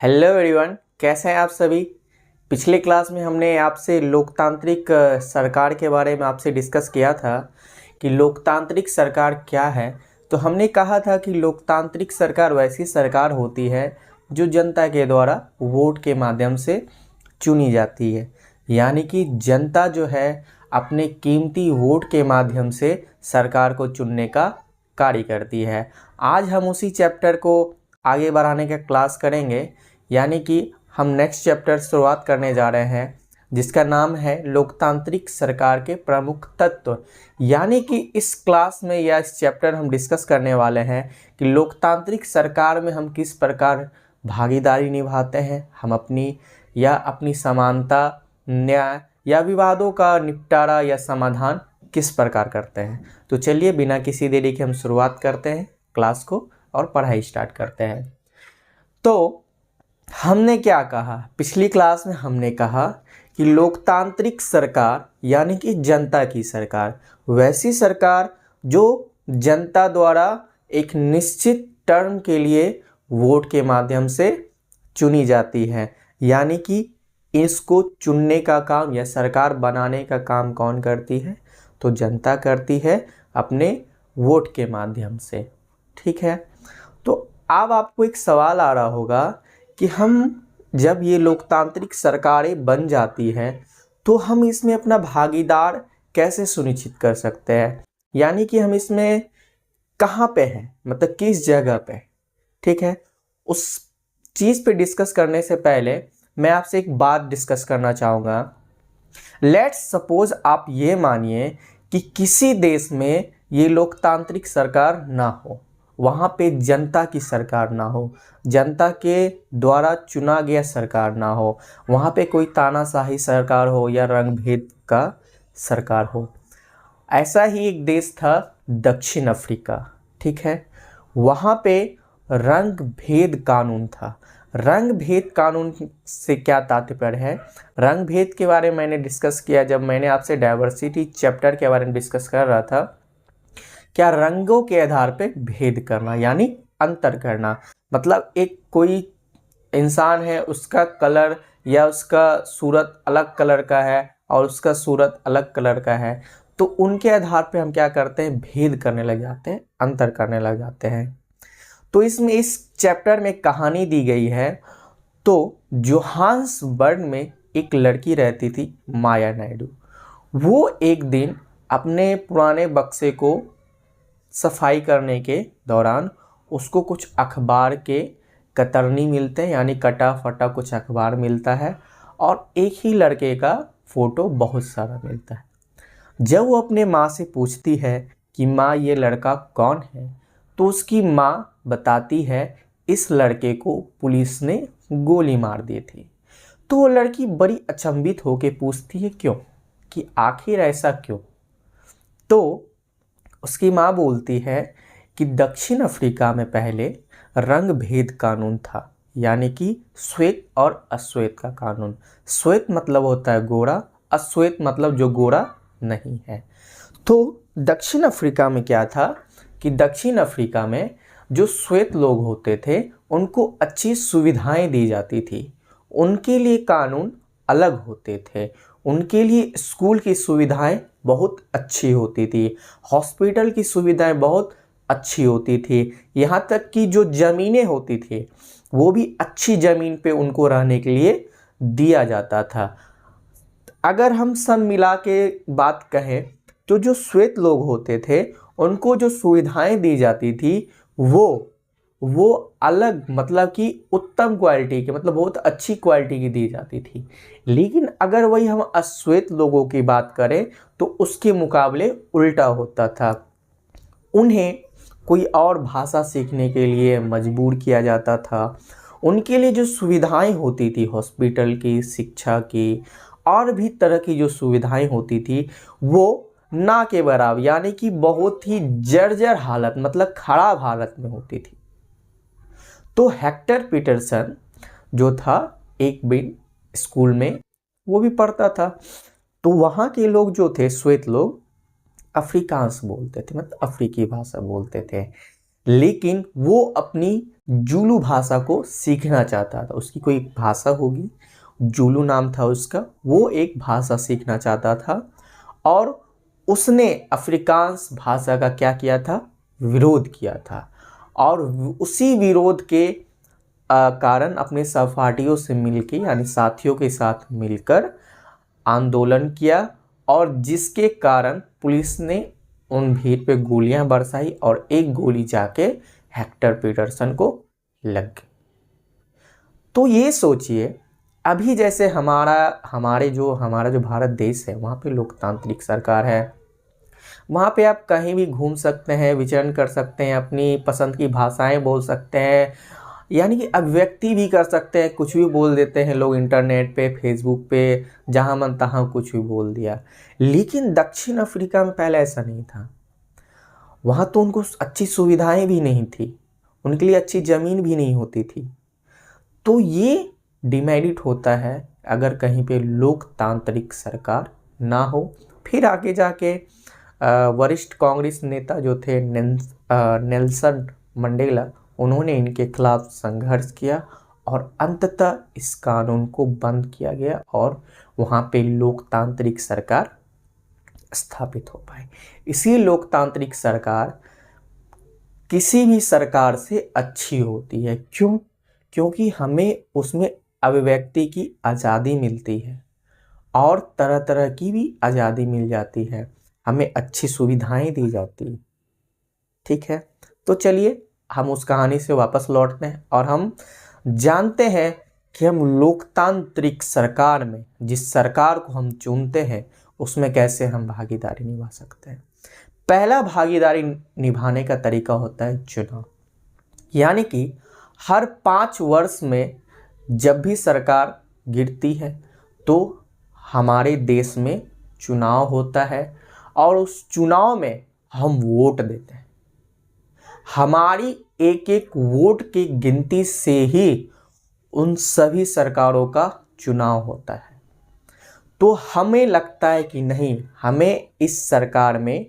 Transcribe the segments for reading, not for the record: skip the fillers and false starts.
Hello everyone, कैसे हैं आप सभी। पिछले क्लास में हमने आपसे लोकतांत्रिक सरकार के बारे में आपसे डिस्कस किया था कि लोकतांत्रिक सरकार क्या है। तो हमने कहा था कि लोकतांत्रिक सरकार वैसी सरकार होती है जो जनता के द्वारा वोट के माध्यम से चुनी जाती है, यानी कि जनता जो है अपने कीमती वोट के माध्यम से सरकार को चुनने का कार्य करती है। आज हम उसी चैप्टर को आगे बढ़ाने का क्लास करेंगे, यानी कि हम नेक्स्ट चैप्टर शुरुआत करने जा रहे हैं जिसका नाम है लोकतांत्रिक सरकार के प्रमुख तत्व। यानी कि इस क्लास में या इस चैप्टर हम डिस्कस करने वाले हैं कि लोकतांत्रिक सरकार में हम किस प्रकार भागीदारी निभाते हैं, हम अपनी समानता, न्याय या विवादों का निपटारा या समाधान किस प्रकार करते हैं। तो चलिए बिना किसी देरी के हम शुरुआत करते हैं क्लास को और पढ़ाई स्टार्ट करते हैं। तो हमने क्या कहा पिछली क्लास में, हमने कहा कि लोकतांत्रिक सरकार यानी कि जनता की सरकार, वैसी सरकार जो जनता द्वारा एक निश्चित टर्म के लिए वोट के माध्यम से चुनी जाती है। यानी कि इसको चुनने का काम या सरकार बनाने का काम कौन करती है, तो जनता करती है अपने वोट के माध्यम से। ठीक है, तो अब आपको एक सवाल आ रहा होगा कि हम जब ये लोकतांत्रिक सरकारें बन जाती हैं तो हम इसमें अपना भागीदार कैसे सुनिश्चित कर सकते हैं, यानी कि हम इसमें कहाँ पे हैं, मतलब किस जगह पे। ठीक है, उस चीज़ पे डिस्कस करने से पहले मैं आपसे एक बात डिस्कस करना चाहूँगा। लेट्स सपोज आप ये मानिए कि किसी देश में ये लोकतांत्रिक सरकार ना हो, वहाँ पे जनता की सरकार ना हो, जनता के द्वारा चुना गया सरकार ना हो, वहाँ पे कोई तानाशाही सरकार हो या रंग भेद का सरकार हो। ऐसा ही एक देश था दक्षिण अफ्रीका। ठीक है, वहाँ पे रंग भेद कानून था। रंग भेद कानून से क्या तात्पर्य है, रंग भेद के बारे में मैंने डिस्कस किया जब मैंने आपसे डाइवर्सिटी चैप्टर के बारे में डिस्कस कर रहा था। क्या रंगों के आधार पे भेद करना यानी अंतर करना, मतलब एक कोई इंसान है, उसका कलर या उसका सूरत अलग कलर का है और उसका सूरत अलग कलर का है, तो उनके आधार पे हम क्या करते हैं, भेद करने लग जाते हैं, अंतर करने लग जाते हैं। तो इसमें इस चैप्टर में कहानी दी गई है। तो जोहान्सबर्ग में एक लड़की रहती थी, माया नायडू। वो एक दिन अपने पुराने बक्से को सफाई करने के दौरान उसको कुछ अखबार के कतरनी मिलते हैं, यानी कटा फटा कुछ अखबार मिलता है और एक ही लड़के का फ़ोटो बहुत सारा मिलता है। जब वो अपने माँ से पूछती है कि माँ ये लड़का कौन है, तो उसकी माँ बताती है इस लड़के को पुलिस ने गोली मार दी थी। तो वो लड़की बड़ी अचंभित होकर पूछती है क्यों, कि आखिर ऐसा क्यों। तो उसकी माँ बोलती है कि दक्षिण अफ्रीका में पहले रंग भेद कानून था, यानी कि श्वेत और अश्वेत का कानून। श्वेत मतलब होता है गोरा, अश्वेत मतलब जो गोरा नहीं है। तो दक्षिण अफ्रीका में क्या था कि दक्षिण अफ्रीका में जो श्वेत लोग होते थे उनको अच्छी सुविधाएं दी जाती थी, उनके लिए कानून अलग होते थे, उनके लिए स्कूल की सुविधाएं बहुत अच्छी होती थी, हॉस्पिटल की सुविधाएं बहुत अच्छी होती थी, यहाँ तक कि जो ज़मीनें होती थी वो भी अच्छी ज़मीन पे उनको रहने के लिए दिया जाता था। अगर हम सब मिला के बात कहें तो जो श्वेत लोग होते थे उनको जो सुविधाएं दी जाती थी वो अलग, मतलब कि उत्तम क्वालिटी की, मतलब बहुत अच्छी क्वालिटी की दी जाती थी। लेकिन अगर वही हम अश्वेत लोगों की बात करें तो उसके मुकाबले उल्टा होता था। उन्हें कोई और भाषा सीखने के लिए मजबूर किया जाता था। उनके लिए जो सुविधाएं होती थी, हॉस्पिटल की, शिक्षा की और भी तरह की जो सुविधाएं होती थी वो ना के बराबर, यानी कि बहुत ही जर्जर हालत, मतलब खराब हालत में होती थी। तो हेक्टर पीटरसन जो था एक दिन स्कूल में वो भी पढ़ता था। तो वहाँ के लोग जो थे, श्वेत लोग, अफ्रीकांस बोलते थे, मतलब अफ्रीकी भाषा बोलते थे। लेकिन वो अपनी जुलू भाषा को सीखना चाहता था। उसकी कोई भाषा होगी, जुलू नाम था उसका, वो एक भाषा सीखना चाहता था और उसने अफ्रीकांस भाषा का क्या किया था, विरोध किया था। और उसी विरोध के कारण अपने सहपाठियों से मिलकर यानी साथियों के साथ मिलकर आंदोलन किया और जिसके कारण पुलिस ने उन भीड़ पे गोलियां बरसाई और एक गोली जाके हेक्टर पीटरसन को लग गई। तो ये सोचिए, अभी जैसे हमारा जो भारत देश है वहाँ पे लोकतांत्रिक सरकार है, वहाँ पे आप कहीं भी घूम सकते हैं, विचरण कर सकते हैं, अपनी पसंद की भाषाएं बोल सकते हैं, यानी कि अभिव्यक्ति भी कर सकते हैं, कुछ भी बोल देते हैं लोग इंटरनेट पे, फेसबुक पे, जहाँ मन तहाँ कुछ भी बोल दिया। लेकिन दक्षिण अफ्रीका में पहले ऐसा नहीं था। वहाँ तो उनको अच्छी सुविधाएं भी नहीं थी, उनके लिए अच्छी ज़मीन भी नहीं होती थी। तो ये डिमेरिट होता है अगर कहीं पे लोकतांत्रिक सरकार ना हो। फिर आगे जाके वरिष्ठ कांग्रेस नेता जो थे नेल्सन मंडेला, उन्होंने इनके खिलाफ संघर्ष किया और अंततः इस कानून को बंद किया गया और वहाँ पे लोकतांत्रिक सरकार स्थापित हो पाई। इसी लोकतांत्रिक सरकार किसी भी सरकार से अच्छी होती है। क्यों? क्योंकि हमें उसमें अभिव्यक्ति की आज़ादी मिलती है और तरह तरह की भी आज़ादी मिल जाती है, हमें अच्छी सुविधाएं दी जाती है। ठीक है, तो चलिए हम उस कहानी से वापस लौटते हैं और हम जानते हैं कि हम लोकतांत्रिक सरकार में जिस सरकार को हम चुनते हैं उसमें कैसे हम भागीदारी निभा सकते हैं। पहला भागीदारी निभाने का तरीका होता है चुनाव। यानी कि हर 5 वर्ष में जब भी सरकार गिरती है तो हमारे देश में चुनाव होता है और उस चुनाव में हम वोट देते हैं। हमारी एक एक वोट की गिनती से ही उन सभी सरकारों का चुनाव होता है। तो हमें लगता है कि नहीं, हमें इस सरकार में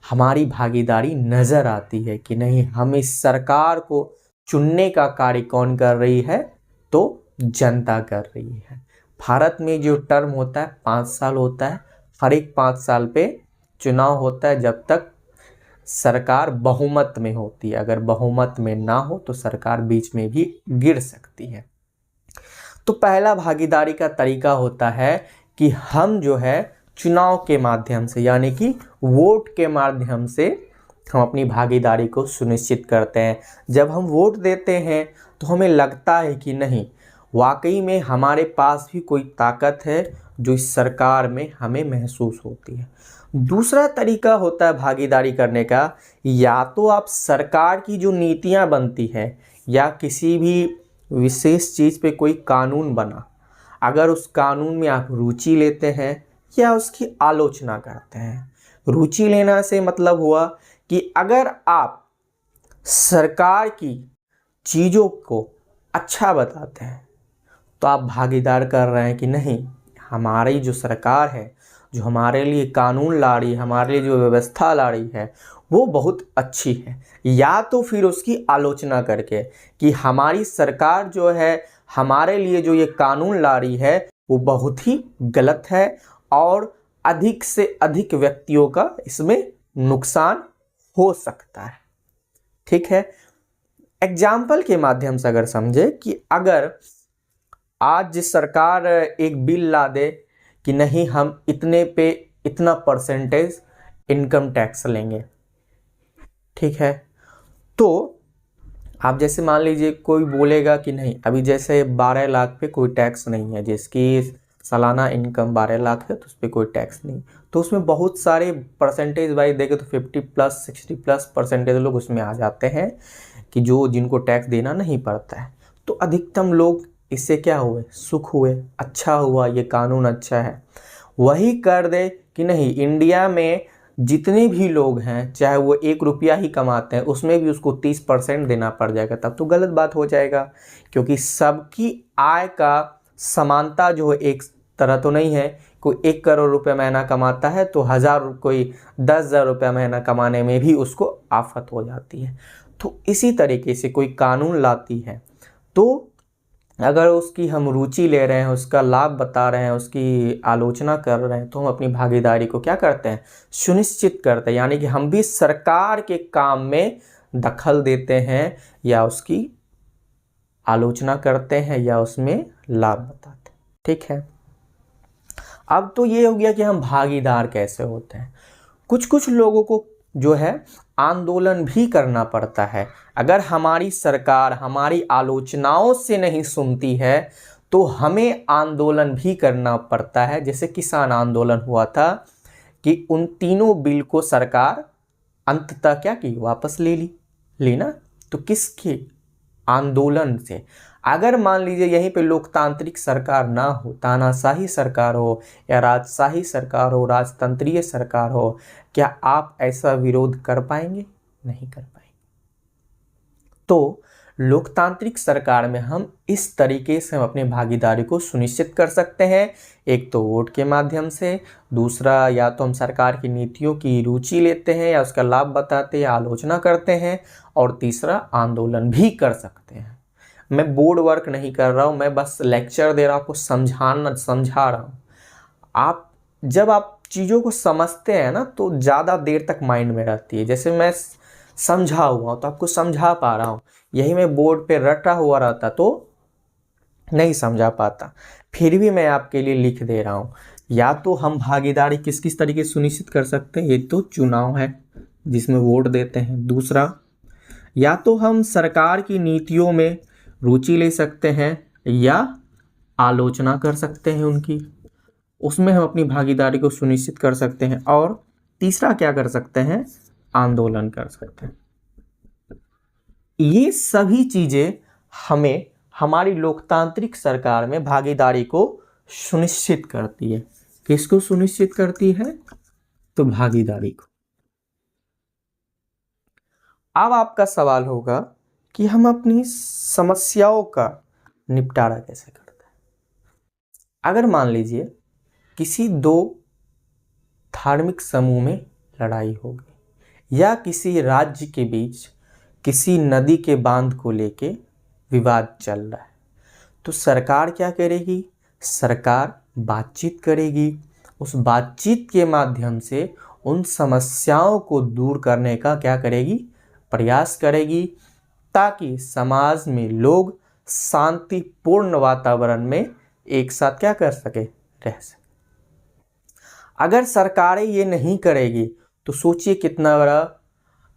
हमारी भागीदारी नज़र आती है कि नहीं, हम इस सरकार को चुनने का कार्य कौन कर रही है, तो जनता कर रही है। भारत में जो टर्म होता है 5 साल होता है, हर एक 5 साल पे चुनाव होता है जब तक सरकार बहुमत में होती है। अगर बहुमत में ना हो तो सरकार बीच में भी गिर सकती है। तो पहला भागीदारी का तरीका होता है कि हम जो है चुनाव के माध्यम से यानी कि वोट के माध्यम से हम अपनी भागीदारी को सुनिश्चित करते हैं। जब हम वोट देते हैं तो हमें लगता है कि नहीं, वाकई में हमारे पास भी कोई ताकत है जो इस सरकार में हमें महसूस होती है। दूसरा तरीका होता है भागीदारी करने का, या तो आप सरकार की जो नीतियां बनती है या किसी भी विशेष चीज़ पे कोई कानून बना, अगर उस कानून में आप रुचि लेते हैं या उसकी आलोचना करते हैं। रुचि लेना से मतलब हुआ कि अगर आप सरकार की चीज़ों को अच्छा बताते हैं तो आप भागीदार कर रहे हैं कि नहीं, हमारी जो सरकार है, जो हमारे लिए कानून ला रही है, हमारे लिए जो व्यवस्था ला रही है, वो बहुत अच्छी है। या तो फिर उसकी आलोचना करके कि हमारी सरकार जो है हमारे लिए जो ये कानून ला रही है वो बहुत ही गलत है और अधिक से अधिक व्यक्तियों का इसमें नुकसान हो सकता है। ठीक है, एग्जाम्पल के माध्यम से अगर समझे कि अगर आज सरकार एक बिल ला दे कि नहीं, हम इतने पे इतना परसेंटेज इनकम टैक्स लेंगे, ठीक है, तो आप जैसे मान लीजिए कोई बोलेगा कि नहीं, अभी जैसे 12 लाख पे कोई टैक्स नहीं है, जिसकी सालाना इनकम 12 लाख है तो उस पर कोई टैक्स नहीं, तो उसमें बहुत सारे परसेंटेज वाइज देखे तो 50+ 60+ परसेंटेज लोग उसमें आ जाते हैं कि जिनको टैक्स देना नहीं पड़ता है। तो अधिकतम लोग इससे क्या हुए, सुख हुए, अच्छा हुआ, ये कानून अच्छा है। वही कर दे कि नहीं, इंडिया में जितने भी लोग हैं चाहे वो 1 रुपया ही कमाते हैं उसमें भी उसको 30% देना पड़ जाएगा, तब तो गलत बात हो जाएगा। क्योंकि सबकी आय का समानता जो है एक तरह तो नहीं है। कोई 1 करोड़ रुपये महीना कमाता है तो कोई 10,000 रुपये महीना कमाने में भी उसको आफत हो जाती है। तो इसी तरीके से कोई कानून लाती है तो अगर उसकी हम रुचि ले रहे हैं, उसका लाभ बता रहे हैं, उसकी आलोचना कर रहे हैं, तो हम अपनी भागीदारी को क्या करते हैं, सुनिश्चित करते हैं। यानी कि हम भी सरकार के काम में दखल देते हैं या उसकी आलोचना करते हैं या उसमें लाभ बताते हैं। ठीक है, अब तो ये हो गया कि हम भागीदार कैसे होते हैं। कुछ कुछ लोगों को जो है आंदोलन भी करना पड़ता है। अगर हमारी सरकार हमारी आलोचनाओं से नहीं सुनती है तो हमें आंदोलन भी करना पड़ता है। जैसे किसान आंदोलन हुआ था कि उन तीनों बिल को सरकार अंततः क्या की, वापस ली ना। तो किसके आंदोलन से। अगर मान लीजिए यहीं पे लोकतांत्रिक सरकार ना हो, तानाशाही सरकार हो या राजशाही सरकार हो, राजतंत्रीय सरकार हो, क्या आप ऐसा विरोध कर पाएंगे? नहीं कर पाएंगे। तो लोकतांत्रिक सरकार में हम इस तरीके से हम अपनी भागीदारी को सुनिश्चित कर सकते हैं। एक तो वोट के माध्यम से, दूसरा या तो हम सरकार की नीतियों की रुचि लेते हैं या उसका लाभ बताते हैं, आलोचना करते हैं, और तीसरा आंदोलन भी कर सकते हैं। मैं बोर्ड वर्क नहीं कर रहा हूँ, मैं बस लेक्चर दे रहा हूँ, आपको समझा रहा हूँ। आप जब आप चीज़ों को समझते हैं ना तो ज़्यादा देर तक माइंड में रहती है। जैसे मैं समझा हुआ हूँ तो आपको समझा पा रहा हूँ, यही मैं बोर्ड पे रटा हुआ रहता तो नहीं समझा पाता। फिर भी मैं आपके लिए लिख दे रहा हूँ। या तो हम भागीदारी किस किस तरीके से सुनिश्चित कर सकते हैं, एक तो चुनाव है जिसमें वोट देते हैं, दूसरा या तो हम सरकार की नीतियों में रुचि ले सकते हैं या आलोचना कर सकते हैं उनकी, उसमें हम अपनी भागीदारी को सुनिश्चित कर सकते हैं, और तीसरा क्या कर सकते हैं, आंदोलन कर सकते हैं। ये सभी चीजें हमें हमारी लोकतांत्रिक सरकार में भागीदारी को सुनिश्चित करती है। किसको सुनिश्चित करती है? तो भागीदारी को। अब आपका सवाल होगा कि हम अपनी समस्याओं का निपटारा कैसे करते हैं। अगर मान लीजिए किसी दो धार्मिक समूह में लड़ाई हो गई या किसी राज्य के बीच किसी नदी के बांध को लेके विवाद चल रहा है, तो सरकार क्या करेगी? सरकार बातचीत करेगी। उस बातचीत के माध्यम से उन समस्याओं को दूर करने का क्या करेगी? प्रयास करेगी, ताकि समाज में लोग शांतिपूर्ण वातावरण में एक साथ क्या कर सके, रह सके। अगर सरकारें ये नहीं करेगी तो सोचिए कितना बड़ा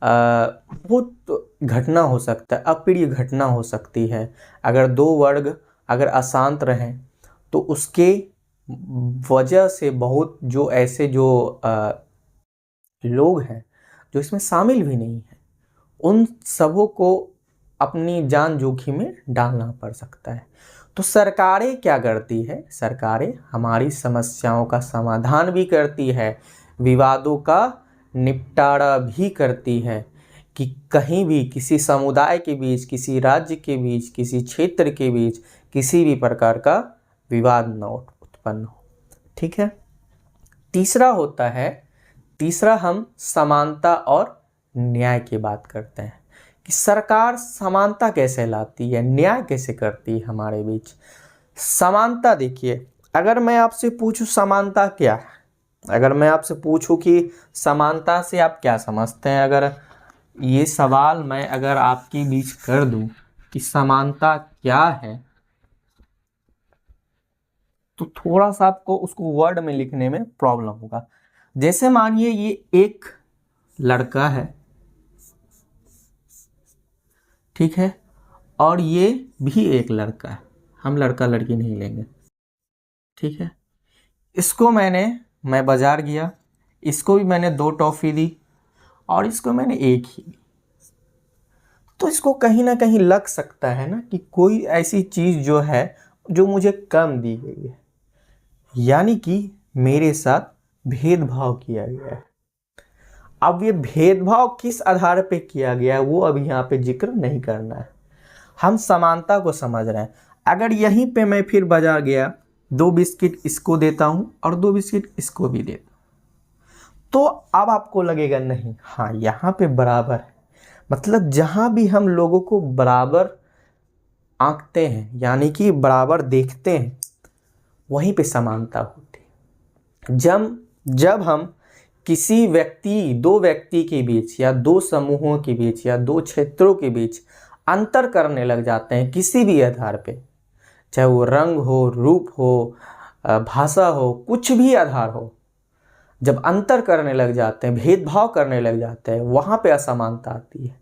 बहुत घटना हो सकता है, अप्रिय घटना हो सकती है। अगर दो वर्ग अगर अशांत रहें तो उसके वजह से बहुत जो ऐसे जो लोग हैं जो इसमें शामिल भी नहीं हैं, उन सबों को अपनी जान जोखिम में डालना पड़ सकता है। तो सरकारें क्या करती है? सरकारें हमारी समस्याओं का समाधान भी करती है, विवादों का निपटारा भी करती है, कि कहीं भी किसी समुदाय के बीच, किसी राज्य के बीच, किसी क्षेत्र के बीच किसी भी प्रकार का विवाद न उत्पन्न हो। ठीक है। तीसरा हम समानता और न्याय की बात करते हैं कि सरकार समानता कैसे लाती है, न्याय कैसे करती है हमारे बीच। समानता देखिए, अगर मैं आपसे पूछूं समानता क्या है, अगर मैं आपसे पूछूं कि समानता से आप क्या समझते हैं, अगर ये सवाल मैं अगर आपके बीच कर दूं कि समानता क्या है, तो थोड़ा सा आपको उसको वर्ड में लिखने में प्रॉब्लम होगा। जैसे मानिए ये एक लड़का है, ठीक है, और ये भी एक लड़का है, हम लड़का लड़की नहीं लेंगे, ठीक है। इसको मैं बाजार गया, इसको भी मैंने 2 टॉफ़ी दी और इसको मैंने 1 ही दी, तो इसको कहीं ना कहीं लग सकता है ना कि कोई ऐसी चीज़ जो है जो मुझे कम दी गई है, यानी कि मेरे साथ भेदभाव किया गया है। अब ये भेदभाव किस आधार पे किया गया है वो अभी यहाँ पे जिक्र नहीं करना है, हम समानता को समझ रहे हैं। अगर यहीं पे मैं फिर बाजार गया, 2 बिस्किट इसको देता हूँ और 2 बिस्किट इसको भी देता हूँ, तो अब आपको लगेगा नहीं, हाँ यहाँ पे बराबर है, मतलब जहाँ भी हम लोगों को बराबर आंकते हैं यानी कि बराबर देखते हैं वहीं पे समानता होती है। जब हम किसी दो व्यक्ति के बीच या दो समूहों के बीच या दो क्षेत्रों के बीच अंतर करने लग जाते हैं किसी भी आधार पे, चाहे वो रंग हो, रूप हो, भाषा हो, कुछ भी आधार हो, जब अंतर करने लग जाते हैं, भेदभाव करने लग जाते हैं, वहाँ पे असमानता आती है।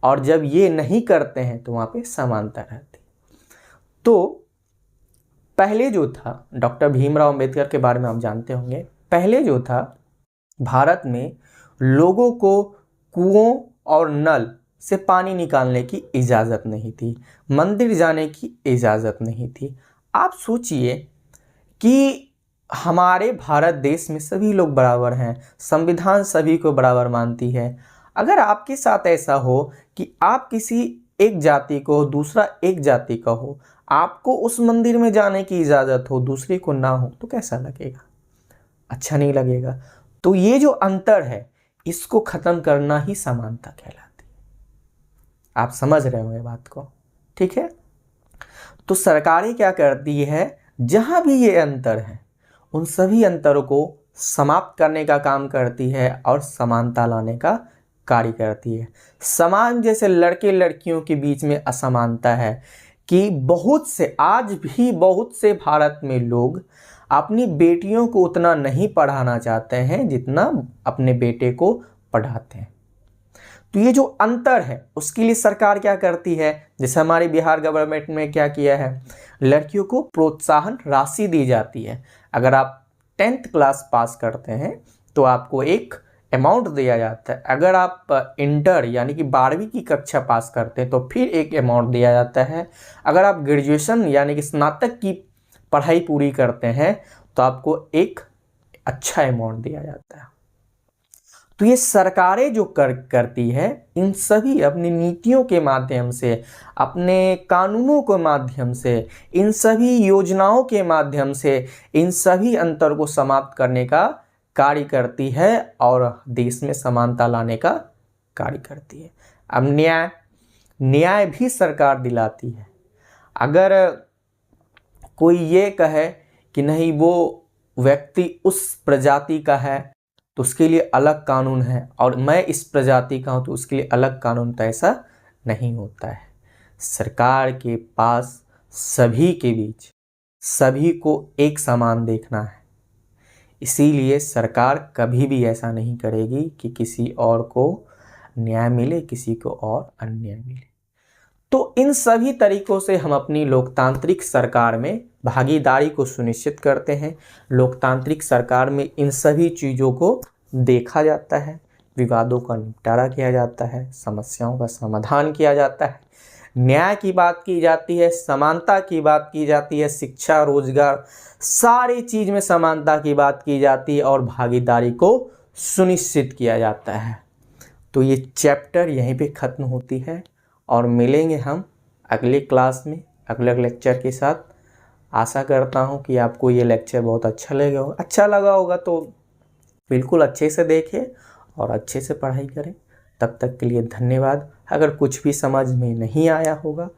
और जब ये नहीं करते हैं तो वहाँ पे समानता रहती है। तो पहले जो था, डॉक्टर भीमराव अंबेडकर के बारे में आप जानते होंगे, पहले जो था भारत में लोगों को कुओं और नल से पानी निकालने की इजाज़त नहीं थी, मंदिर जाने की इजाज़त नहीं थी। आप सोचिए कि हमारे भारत देश में सभी लोग बराबर हैं, संविधान सभी को बराबर मानती है। अगर आपके साथ ऐसा हो कि आप किसी एक जाति को, दूसरा एक जाति का हो, आपको उस मंदिर में जाने की इजाज़त हो, दूसरे को ना हो, तो कैसा लगेगा? अच्छा नहीं लगेगा। तो ये जो अंतर है इसको ख़त्म करना ही समानता कहलाती है। आप समझ रहे होंगे बात को, ठीक है? तो सरकारें क्या करती है, जहाँ भी ये अंतर है उन सभी अंतरों को समाप्त करने का काम करती है और समानता लाने का कार्य करती है। समान जैसे लड़के लड़कियों के बीच में असमानता है कि आज भी बहुत से भारत में लोग अपनी बेटियों को उतना नहीं पढ़ाना चाहते हैं जितना अपने बेटे को पढ़ाते हैं। तो ये जो अंतर है उसके लिए सरकार क्या करती है, जैसे हमारी बिहार गवर्नमेंट में क्या किया है, लड़कियों को प्रोत्साहन राशि दी जाती है। अगर आप 10th क्लास पास करते हैं तो आपको एक अमाउंट दिया जाता है। अगर आप इंटर यानी कि 12वीं की कक्षा पास करते हैं तो फिर एक अमाउंट दिया जाता है। अगर आप ग्रेजुएशन यानी कि स्नातक की पढ़ाई पूरी करते हैं तो आपको एक अच्छा अमाउंट दिया जाता है। तो ये सरकारें जो करती है, इन सभी अपनी नीतियों के माध्यम से, अपने कानूनों के माध्यम से, इन सभी योजनाओं के माध्यम से इन सभी अंतर को समाप्त करने का कार्य करती है और देश में समानता लाने का कार्य करती है। अब न्याय भी सरकार दिलाती है। अगर कोई ये कहे कि नहीं वो व्यक्ति उस प्रजाति का है तो उसके लिए अलग कानून है और मैं इस प्रजाति का हूँ तो उसके लिए अलग कानून, तो ऐसा नहीं होता है। सरकार के पास सभी के बीच सभी को एक समान देखना है। इसीलिए सरकार कभी भी ऐसा नहीं करेगी कि किसी और को न्याय मिले, किसी को और अन्याय मिले। तो इन सभी तरीकों से हम अपनी लोकतांत्रिक सरकार में भागीदारी को सुनिश्चित करते हैं। लोकतांत्रिक सरकार में इन सभी चीज़ों को देखा जाता है, विवादों का निपटारा किया जाता है, समस्याओं का समाधान किया जाता है, न्याय की बात की जाती है, समानता की बात की जाती है, शिक्षा, रोजगार, सारी चीज़ में समानता की बात की जाती है और भागीदारी को सुनिश्चित किया जाता है। तो ये चैप्टर यहीं पे ख़त्म होती है और मिलेंगे हम अगले क्लास में अगले लेक्चर के साथ। आशा करता हूँ कि आपको ये लेक्चर बहुत अच्छा लगा होगा तो बिल्कुल अच्छे से देखें और अच्छे से पढ़ाई करें। तब तक के लिए धन्यवाद। अगर कुछ भी समझ में नहीं आया होगा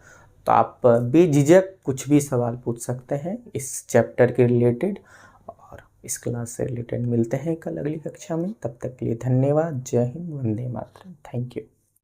तो आप बेझिझक कुछ भी सवाल पूछ सकते हैं इस चैप्टर के रिलेटेड, और इस क्लास से रिलेटेड मिलते हैं कल अगली कक्षा में। तब तक के लिए धन्यवाद। जय हिंद, वंदे मातरम। Thank you.